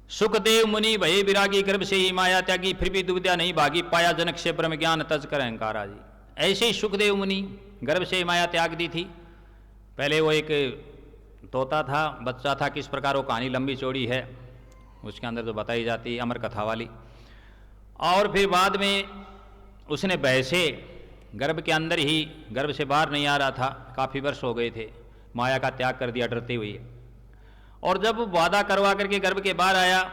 सुखदेव मुनि भये विरागी, गर्भ से ही माया त्यागी, फिर भी दुविधा नहीं भागी, पाया जनक से ब्रह्म ज्ञान तज कर अहंकारा जी। ऐसे ही सुखदेव मुनि गर्भ से माया त्याग दी थी। पहले वो एक तोता था, बच्चा था, किस प्रकार वो कहानी लंबी चौड़ी है, उसके अंदर जो बताई जाती है अमर कथा वाली। और फिर बाद में उसने वैसे गर्भ के अंदर ही, गर्भ से बाहर नहीं आ रहा था, काफ़ी वर्ष हो गए थे, माया का त्याग कर दिया डरते हुए। और जब वादा करवा करके गर्भ के बाहर आया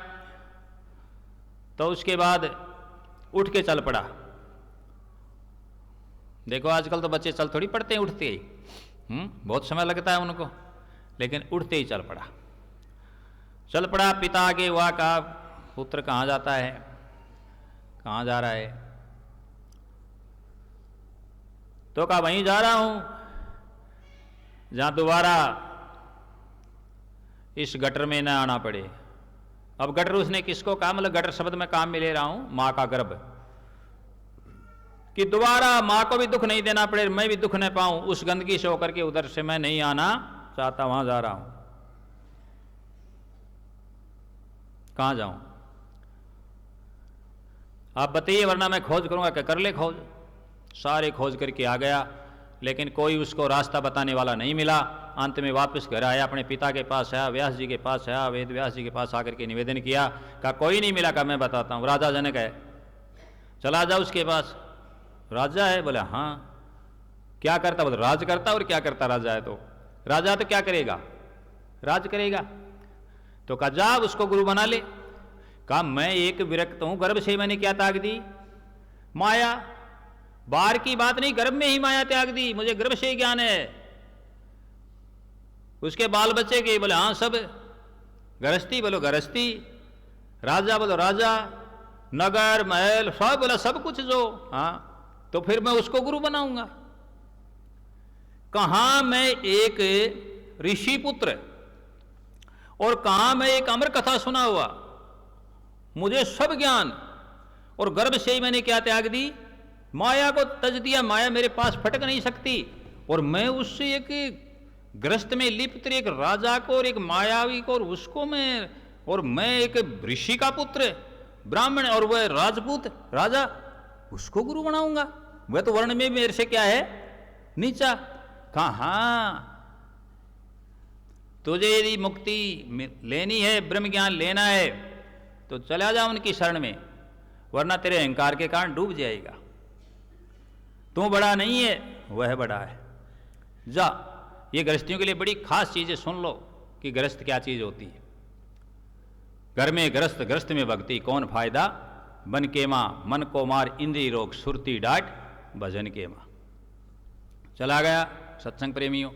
तो उसके बाद उठ के चल पड़ा। देखो आजकल तो बच्चे चल थोड़ी पड़ते हैं उठते ही, बहुत समय लगता है उनको, लेकिन उठते ही चल पड़ा। चल पड़ा, पिता आगे हुआ, कहा पुत्र कहाँ जाता है, कहाँ जा रहा है? तो कहा वहीं जा रहा हूं जहां दोबारा इस गटर में न आना पड़े। अब गटर उसने किसको कहा, मतलब गटर शब्द में काम में ले रहा हूं मां का गर्भ, कि दोबारा मां को भी दुख नहीं देना पड़े, मैं भी दुख न पाऊं, उस गंदगी से होकर के उधर से मैं नहीं आना चाहता, वहां जा रहा हूं। कहां जाऊं आप बताइए, वरना मैं खोज करूंगा। क्या कर ले खोज, सारे खोज करके आ गया, लेकिन कोई उसको रास्ता बताने वाला नहीं मिला। अंत में वापस घर आया, अपने पिता के पास आया, व्यास जी के पास आया, वेद व्यास जी के पास आकर के निवेदन किया। कहा कोई नहीं मिला, कहा मैं बताता हूं, राजा जनक है, चला जाओ उसके पास। राजा है? बोले हाँ। क्या करता? बोले राज करता। और क्या करता? राजा है तो राजा तो क्या करेगा, राज करेगा। तो कहा जा उसको गुरु बना ले। कहा मैं एक विरक्त हूं, गर्भ से मैंने क्या त्याग दी? माया। बाहर की बात नहीं, गर्भ में ही माया त्याग दी, मुझे गर्भ से ही ज्ञान है। उसके बाल बच्चे के? बोले हाँ सब। गृहस्थी? बोलो गृहस्थी। राजा? बोलो राजा। नगर महल सब? बोला सब कुछ जो। हाँ तो फिर मैं उसको गुरु बनाऊंगा। कहां मैं एक ऋषि पुत्र और कहां मैं एक अमर कथा सुना हुआ, मुझे सब ज्ञान, और गर्भ से ही मैंने क्या त्याग दी? माया को तज दिया। माया मेरे पास फटक नहीं सकती, और मैं उससे एक ग्रस्त में लिप्त एक राजा को और एक मायावी को, और उसको मैं, और मैं एक ऋषि का पुत्र ब्राह्मण और वह राजपूत राजा, उसको गुरु बनाऊंगा। वह तो वर्ण में मेरे से क्या है, नीचा। कहां तुझे यदि मुक्ति लेनी है, ब्रह्म ज्ञान लेना है, तो चला जा उनकी शरण में, वरना तेरे अहंकार के कारण डूब जाएगा। तू बड़ा नहीं है, वह बड़ा है। जा। ये गृहस्थियों के लिए बड़ी खास चीजें सुन लो कि गृहस्थ क्या चीज होती है। घर में गृहस्थ, गृहस्थ में भक्ति, कौन फायदा? बन के मां मन को मार, इंद्रिय रोग सुरती डांट, भजन के मां। चला गया सत्संग प्रेमियों।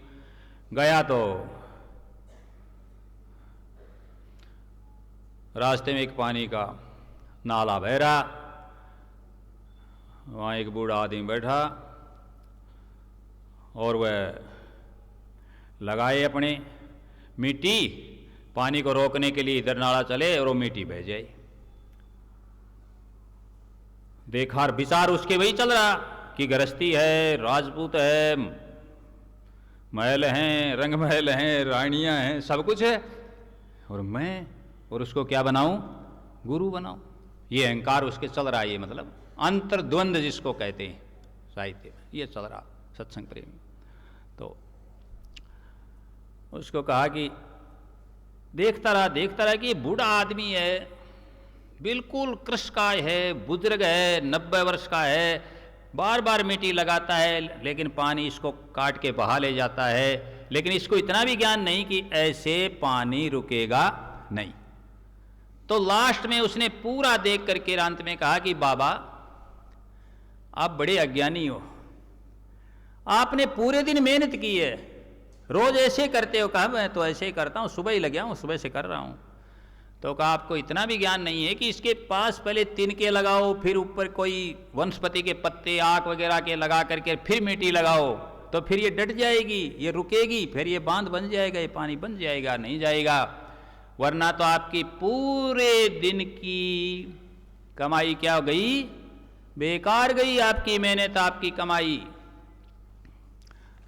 गया तो रास्ते में एक पानी का नाला बह रहा, वहां एक बूढ़ा आदमी बैठा, और वह लगाए अपने मिट्टी, पानी को रोकने के लिए, इधर नाला चले और वो मिट्टी बह जाए। देखा विचार उसके वही चल रहा कि गृहस्थी है, राजपूत है, महल हैं, रंग महल हैं, रानियां हैं, सब कुछ है, और मैं, और उसको क्या बनाऊं? गुरु बनाऊं। ये अहंकार उसके चल रहा है। ये मतलब अंतर्द्वंद जिसको कहते हैं साहित्य में, ये चल रहा सत्संग प्रेमी। तो उसको कहा कि देखता रहा कि ये बूढ़ा आदमी है, बिल्कुल कृशकाय है, बुजुर्ग है, 90 वर्ष का है, बार बार मिट्टी लगाता है, लेकिन पानी इसको काट के बहा ले जाता है, लेकिन इसको इतना भी ज्ञान नहीं कि ऐसे पानी रुकेगा नहीं। तो लास्ट में उसने पूरा देख करके अंत में कहा कि बाबा आप बड़े अज्ञानी हो, आपने पूरे दिन मेहनत की है, रोज ऐसे करते हो। कहा मैं तो ऐसे ही करता हूं, सुबह ही लग गया हूं, सुबह से कर रहा हूं। तो कहा आपको इतना भी ज्ञान नहीं है कि इसके पास पहले तिनके लगाओ, फिर ऊपर कोई वनस्पति के पत्ते, आक वगैरह के लगा करके फिर मिट्टी लगाओ, तो फिर ये डट जाएगी, ये रुकेगी, फिर ये बांध बन जाएगा, ये पानी बन जाएगा, नहीं जाएगा। वरना तो आपकी पूरे दिन की कमाई क्या हो गई? बेकार गई आपकी मेहनत, आपकी कमाई।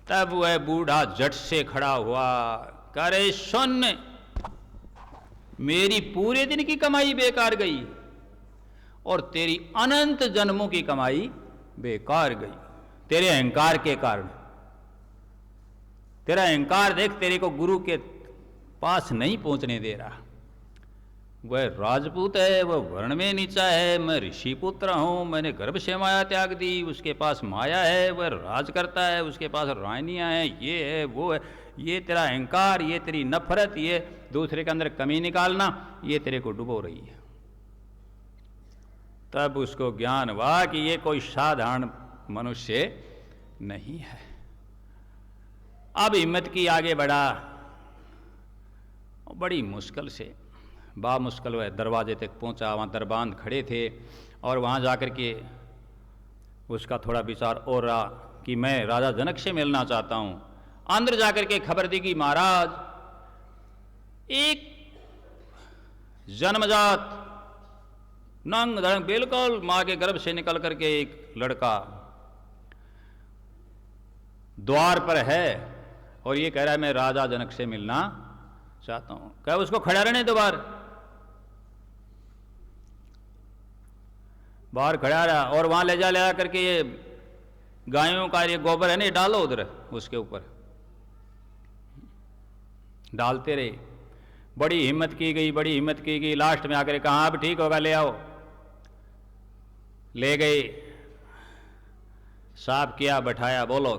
तब वह बूढ़ा झट से खड़ा हुआ, करे सुन, मेरी पूरे दिन की कमाई बेकार गई और तेरी अनंत जन्मों की कमाई बेकार गई तेरे अहंकार के कारण। तेरा अहंकार देख, तेरे को गुरु के पास नहीं पहुंचने दे रहा। वह राजपूत है, वह वर्ण में नीचा है, मैं ऋषि पुत्र हूं, मैंने गर्भ से माया त्याग दी, उसके पास माया है, वह राज करता है, उसके पास रानियां हैं, ये है वो है। ये तेरा अहंकार, ये तेरी नफरत, ये दूसरे के अंदर कमी निकालना, ये तेरे को डुबो रही है। तब उसको ज्ञान हुआ कि ये कोई साधारण मनुष्य नहीं है। अब हिम्मत की, आगे बढ़ा। बड़ी मुश्किल से, मुश्किल वह दरवाजे तक पहुंचा। वहाँ दरबान खड़े थे और वहाँ जाकर के उसका थोड़ा विचार और रहा कि मैं राजा जनक से मिलना चाहता हूँ। अंदर जाकर के खबर दी कि महाराज, एक जन्मजात नंग धड़ंग बिल्कुल माँ के गर्भ से निकल करके एक लड़का द्वार पर है और ये कह रहा है मैं राजा जनक से मिलना चाहता हूं। क्या उसको खड़ा रहने दो, बाहर खड़ा रहा और वहां ले जा करके ये गायों का ये गोबर है ना, डालो उधर उसके ऊपर। डालते रहे, बड़ी हिम्मत की गई, बड़ी हिम्मत की गई। लास्ट में आकर कहा अब ठीक होगा, ले आओ। ले गए, साफ किया, बैठाया, बोलो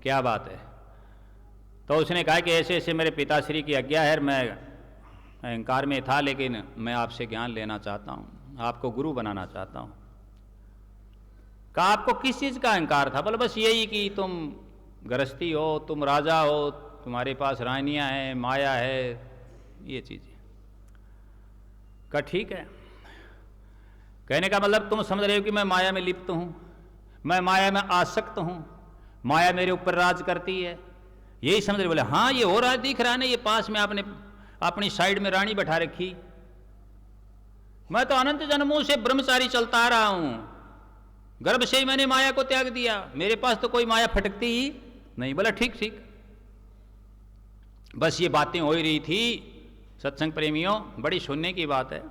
क्या बात है। तो उसने कहा कि ऐसे ऐसे मेरे पिताश्री की आज्ञा है, मैं अहंकार में था लेकिन मैं आपसे ज्ञान लेना चाहता हूँ, आपको गुरु बनाना चाहता हूँ। कहा आपको किस चीज़ का अहंकार था? बोले बस यही कि तुम गृहस्थी हो, तुम राजा हो, तुम्हारे पास रानियाँ हैं, माया है, ये चीज़ें। कहा ठीक है। कहने का मतलब तुम समझ रहे हो कि मैं माया में लिप्त हूँ, मैं माया में आसक्त हूँ, माया मेरे ऊपर राज करती है, यही समझ रहे? बोले हाँ ये हो रहा है, दिख रहा है ना, ये पास में आपने अपनी साइड में रानी बैठा रखी। मैं तो अनंत जन्मों से ब्रह्मचारी चलता आ रहा हूं, गर्भ से ही मैंने माया को त्याग दिया, मेरे पास तो कोई माया फटकती ही नहीं। बोला ठीक ठीक। बस ये बातें हो ही रही थी सत्संग प्रेमियों, बड़ी सुनने की बात है।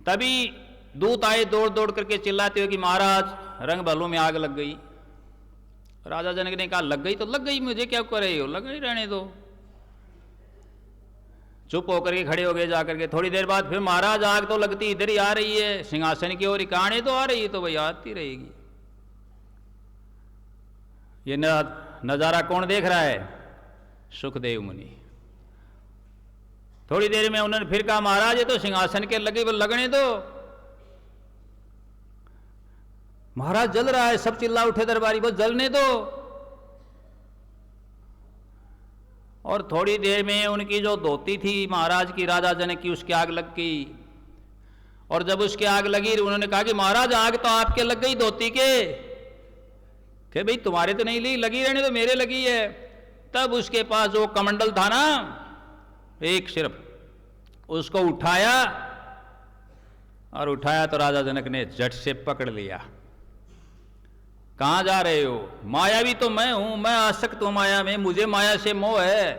तभी दूत आए दौड़ दौड़ करके चिल्लाते हुए कि महाराज रंग बलों में आग लग गई। राजा जनक ने कहा लग गई तो लग गई, मुझे क्या कर रहे हो, लग गई रहने दो। चुप होकर के खड़े हो गए जाकर के। थोड़ी देर बाद फिर महाराज आग तो लगती इधर ही आ रही है, सिंहासन की ओर कहानी तो आ रही है, तो वही आती रहेगी। ये नजारा कौन देख रहा है? सुखदेव मुनि। थोड़ी देर में उन्होंने फिर कहा महाराज ये तो सिंहासन के लगे, वो लगने दो। महाराज जल रहा है, सब चिल्ला उठे दरबारी, वो जलने दो। और थोड़ी देर में उनकी जो धोती थी महाराज की, राजा जनक की, उसकी आग लग गई। और जब उसकी आग लगी उन्होंने कहा कि महाराज आग तो आपके लग गई धोती के, कि भाई तुम्हारे तो नहीं लगी रहने तो मेरे लगी है। तब उसके पास जो कमंडल था ना एक सिर्फ, उसको उठाया, और उठाया तो राजा जनक ने झट से पकड़ लिया। कहां जा रहे हो? मायावी तो मैं हूं, मैं आसक्त हूं माया में, मुझे माया से मोह है।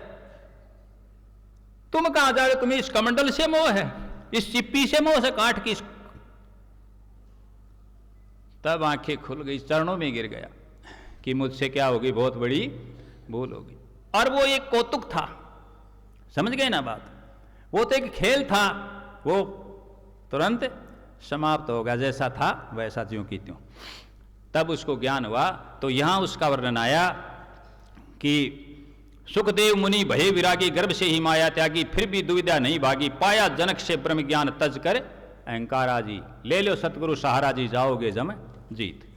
तुम कहां जा रहे हो? तुम्हें इस कमंडल से मोह है, इस चिप्पी से मोह से काट की। तब आंखें खुल गई, चरणों में गिर गया कि मुझसे क्या होगी, बहुत बड़ी भूल होगी। और वो एक कौतुक था, समझ गए ना बात? वो तो एक खेल था, वो तुरंत समाप्त होगा, जैसा था वैसा ज्यों की त्यों। तब उसको ज्ञान हुआ। तो यहां उसका वर्णन आया कि सुखदेव मुनि भये विरागी, गर्भ से ही माया त्यागी, फिर भी दुविधा नहीं भागी, पाया जनक से ब्रह्म ज्ञान तज कर अहंकारा जी। ले लो सतगुरु सहारा जी, जाओगे जम जीत।